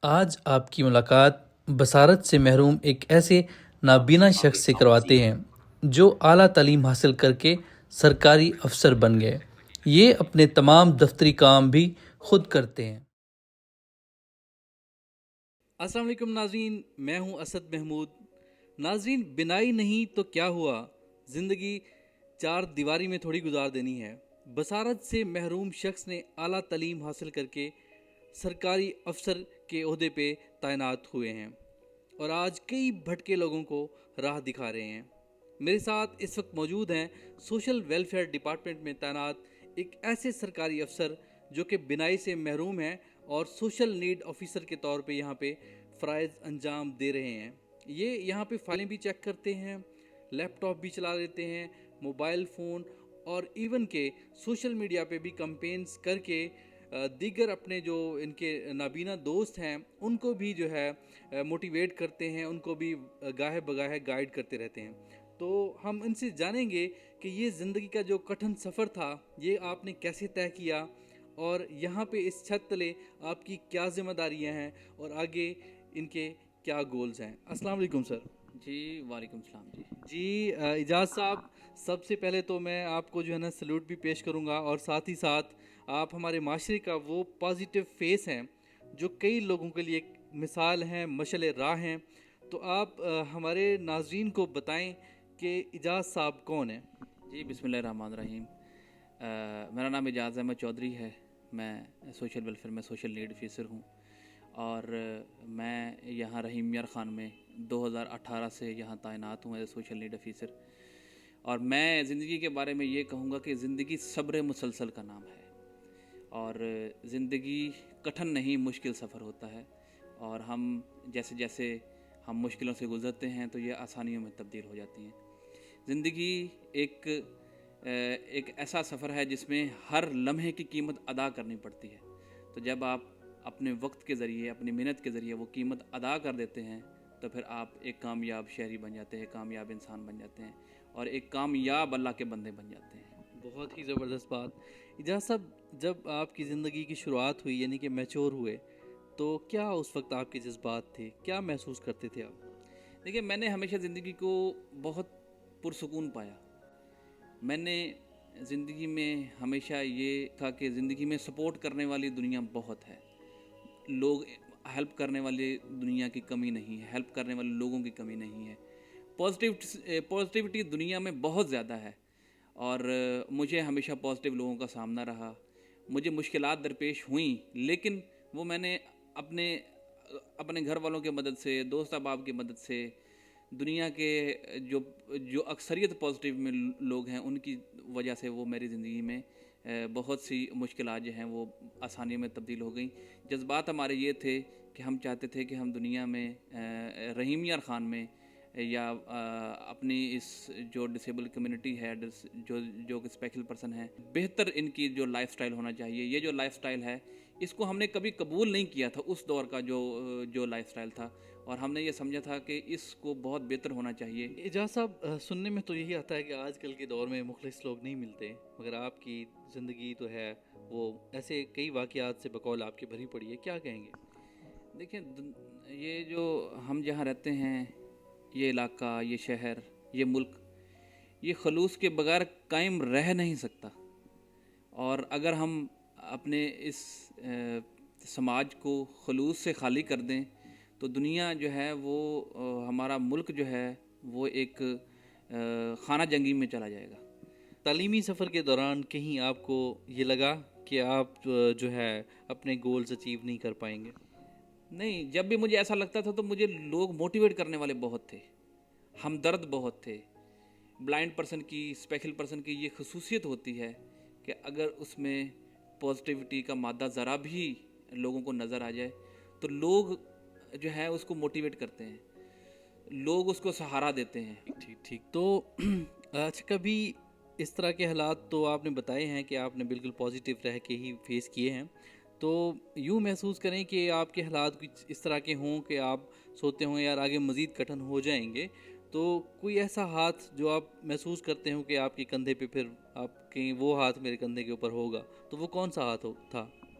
آج آپ کی ملاقات بصارت سے محروم ایک ایسے نابینا شخص سے کرواتے ہیں جو اعلیٰ تعلیم حاصل کر کے سرکاری افسر بن گئے۔ یہ اپنے تمام دفتری کام بھی خود کرتے ہیں۔ السلام علیکم ناظرین، میں ہوں اسد محمود۔ ناظرین، بنائی نہیں تو کیا ہوا، زندگی چار دیواری میں تھوڑی گزار دینی ہے۔ بصارت سے محروم شخص نے اعلیٰ تعلیم حاصل کر کے سرکاری افسر کے عہدے پہ تعینات ہوئے ہیں اور آج کئی بھٹکے لوگوں کو راہ دکھا رہے ہیں۔ میرے ساتھ اس وقت موجود ہیں سوشل ویلفیئر ڈپارٹمنٹ میں تعینات ایک ایسے سرکاری افسر جو کہ بنائی سے محروم ہیں اور سوشل نیڈ آفیسر کے طور پہ یہاں پہ فرائض انجام دے رہے ہیں۔ یہ یہاں پہ فائلیں بھی چیک کرتے ہیں، لیپ ٹاپ بھی چلا لیتے ہیں، موبائل فون اور ایون کہ سوشل میڈیا پہ بھی کمپینز کر کے دیگر اپنے جو ان کے نابینا دوست ہیں ان کو بھی جو ہے موٹیویٹ کرتے ہیں، ان کو بھی گاہے بگاہے گائیڈ کرتے رہتے ہیں۔ تو ہم ان سے جانیں گے کہ یہ زندگی کا جو کٹھن سفر تھا یہ آپ نے کیسے طے کیا اور یہاں پہ اس چھت تلے آپ کی کیا ذمہ داریاں ہیں اور آگے ان کے کیا گولز ہیں۔ السلام علیکم سر۔ جی وعلیکم السلام۔ جی اعجاز صاحب، سب سے پہلے تو میں آپ کو جو ہے نا سلوٹ بھی پیش کروں گا اور ساتھ ہی ساتھ آپ ہمارے معاشرے کا وہ پازیٹیو فیس ہیں جو کئی لوگوں کے لیے ایک مثال ہیں، مشعل راہ ہیں۔ تو آپ ہمارے ناظرین کو بتائیں کہ اعجاز صاحب کون ہیں؟ جی بسم اللہ الرحمن الرحیم۔ میرا نام اعجاز احمد چودھری ہے، میں سوشل ویلفیئر میں سوشل نیڈ آفیسر ہوں اور میں یہاں رحیم یار خان میں 2018 سے یہاں تعینات ہوں ایز سوشل نیڈ آفیسر۔ اور میں زندگی کے بارے میں یہ کہوں گا کہ زندگی صبر مسلسل کا نام ہے اور زندگی کٹھن نہیں مشکل سفر ہوتا ہے، اور ہم جیسے جیسے ہم مشکلوں سے گزرتے ہیں تو یہ آسانیوں میں تبدیل ہو جاتی ہیں۔ زندگی ایک ایسا سفر ہے جس میں ہر لمحے کی قیمت ادا کرنی پڑتی ہے، تو جب آپ اپنے وقت کے ذریعے اپنی محنت کے ذریعے وہ قیمت ادا کر دیتے ہیں تو پھر آپ ایک کامیاب شہری بن جاتے ہیں، کامیاب انسان بن جاتے ہیں اور ایک کامیاب اللہ کے بندے بن جاتے ہیں۔ بہت ہی زبردست بات۔ اعجاز صاحب، جب آپ کی زندگی کی شروعات ہوئی یعنی کہ میچور ہوئے تو کیا اس وقت آپ کے جذبات تھے، کیا محسوس کرتے تھے آپ؟ دیکھیے، میں نے ہمیشہ زندگی کو بہت پرسکون پایا۔ میں نے زندگی میں ہمیشہ یہ تھا کہ زندگی میں سپورٹ کرنے والی دنیا بہت ہے، لوگ ہیلپ کرنے والی دنیا کی کمی نہیں ہے، ہیلپ کرنے والے لوگوں کی کمی نہیں ہے، پازیٹیوٹی دنیا میں بہت زیادہ ہے اور مجھے ہمیشہ پازیٹیو لوگوں کا سامنا رہا۔ مجھے مشکلات درپیش ہوئیں لیکن وہ میں نے اپنے گھر والوں کی مدد سے، دوست احباب کی مدد سے، دنیا کے جو اکثریت پازیٹیو میں لوگ ہیں ان کی وجہ سے وہ میری زندگی میں بہت سی مشکلات جو ہیں وہ آسانیوں میں تبدیل ہو گئیں۔ جذبات ہمارے یہ تھے کہ ہم چاہتے تھے کہ ہم دنیا میں رحیم یار خان میں یا اپنی اس جو ڈسیبل کمیونٹی ہے، جو کہ اسپیشل پرسن ہے، بہتر ان کی جو لائف سٹائل ہونا چاہیے۔ یہ جو لائف سٹائل ہے اس کو ہم نے کبھی قبول نہیں کیا تھا، اس دور کا جو لائف سٹائل تھا، اور ہم نے یہ سمجھا تھا کہ اس کو بہت بہتر ہونا چاہیے۔ اعجاز صاحب، سننے میں تو یہی آتا ہے کہ آج کل کے دور میں مخلص لوگ نہیں ملتے، مگر آپ کی زندگی تو ہے وہ ایسے کئی واقعات سے بقول آپ کی بھری پڑی ہے، کیا کہیں گے؟ دیکھیں، یہ جو ہم جہاں رہتے ہیں، یہ علاقہ، یہ شہر، یہ ملک، یہ خلوص کے بغیر قائم رہ نہیں سکتا، اور اگر ہم اپنے اس سماج کو خلوص سے خالی کر دیں تو دنیا جو ہے وہ ہمارا ملک جو ہے وہ ایک خانہ جنگی میں چلا جائے گا۔ تعلیمی سفر کے دوران کہیں آپ کو یہ لگا کہ آپ جو ہے اپنے گولز اچیو نہیں کر پائیں گے؟ نہیں، جب بھی مجھے ایسا لگتا تھا تو مجھے لوگ موٹیویٹ کرنے والے بہت تھے، ہمدرد بہت تھے۔ بلائنڈ پرسن کی، اسپیشل پرسن کی یہ خصوصیت ہوتی ہے کہ اگر اس میں پازیٹیوٹی کا مادہ ذرا بھی لوگوں کو نظر آ جائے تو لوگ جو ہے اس کو موٹیویٹ کرتے ہیں، لوگ اس کو سہارا دیتے ہیں۔ ٹھیک تو اچھا، کبھی اس طرح کے حالات تو آپ نے بتائے ہیں کہ آپ نے بالکل پازیٹیو رہ کے ہی فیس کیے ہیں، تو یوں محسوس کریں کہ آپ کے حالات کچھ اس طرح کے ہوں کہ آپ سوچتے ہوں یار آگے مزید کٹھن ہو جائیں گے، تو کوئی ایسا ہاتھ جو آپ محسوس کرتے ہوں کہ آپ کے کندھے پہ پھر آپ کہیں وہ ہاتھ میرے کندھے کے اوپر ہوگا، تو وہ کون سا ہاتھ تھا؟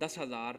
10,000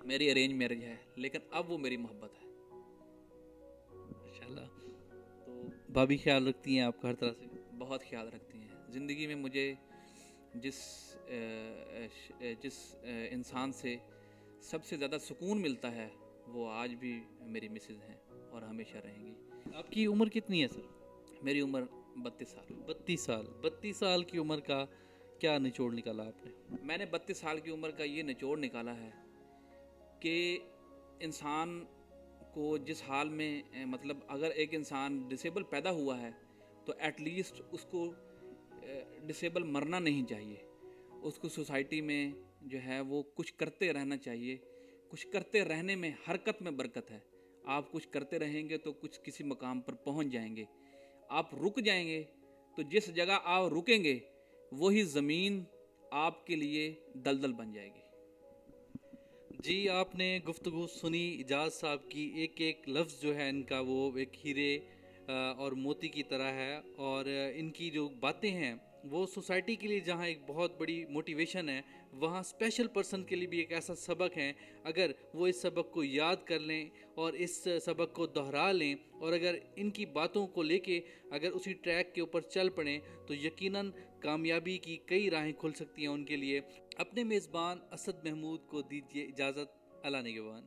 میری ارینج میرج ہے لیکن اب وہ میری محبت ہے. ماشاءاللہ. تو بھابھی خیال رکھتی ہیں آپ کا ہر طرح سے؟ بہت خیال رکھتی ہیں. زندگی میں مجھے جس انسان سے سب سے زیادہ سکون ملتا ہے وہ آج بھی میری مسز ہیں اور ہمیشہ رہیں گی. آپ کی عمر کتنی ہے سر؟ میری عمر 32 سال. 32 سال. 32 سال کی عمر کا کیا نچوڑ نکالا آپ نے؟ میں نے 32 سال کی عمر کا یہ نچوڑ نکالا ہے کہ انسان کو جس حال میں مطلب اگر ایک انسان ڈسیبل پیدا ہوا ہے تو ایٹ لیسٹ اس کو ڈسیبل مرنا نہیں چاہیے. اس کو سوسائٹی میں جو ہے وہ کچھ کرتے رہنا چاہیے. کچھ کرتے رہنے میں حرکت میں برکت ہے. آپ کچھ کرتے رہیں گے تو کچھ کسی مقام پر پہنچ جائیں گے. آپ رک جائیں گے تو جس جگہ آپ رکیں گے وہی زمین آپ کے لیے دلدل بن جائے گی. جی آپ نے گفتگو سنی اجاز صاحب کی. ایک ایک لفظ جو ہے ان کا وہ ایک ہیرے اور موتی کی طرح ہے، اور ان کی جو باتیں ہیں وہ سوسائٹی کے لیے جہاں ایک بہت بڑی موٹیویشن ہے، وہاں اسپیشل پرسن کے لیے بھی ایک ایسا سبق ہے. اگر وہ اس سبق کو یاد کر لیں اور اس سبق کو دہرا لیں اور اگر ان کی باتوں کو لے کے اگر اسی ٹریک کے اوپر چل پڑیں تو یقیناً کامیابی کی کئی راہیں کھل سکتی ہیں ان کے لیے. اپنے میزبان اسد محمود کو دیجیے اجازت. اللہ نگہبان.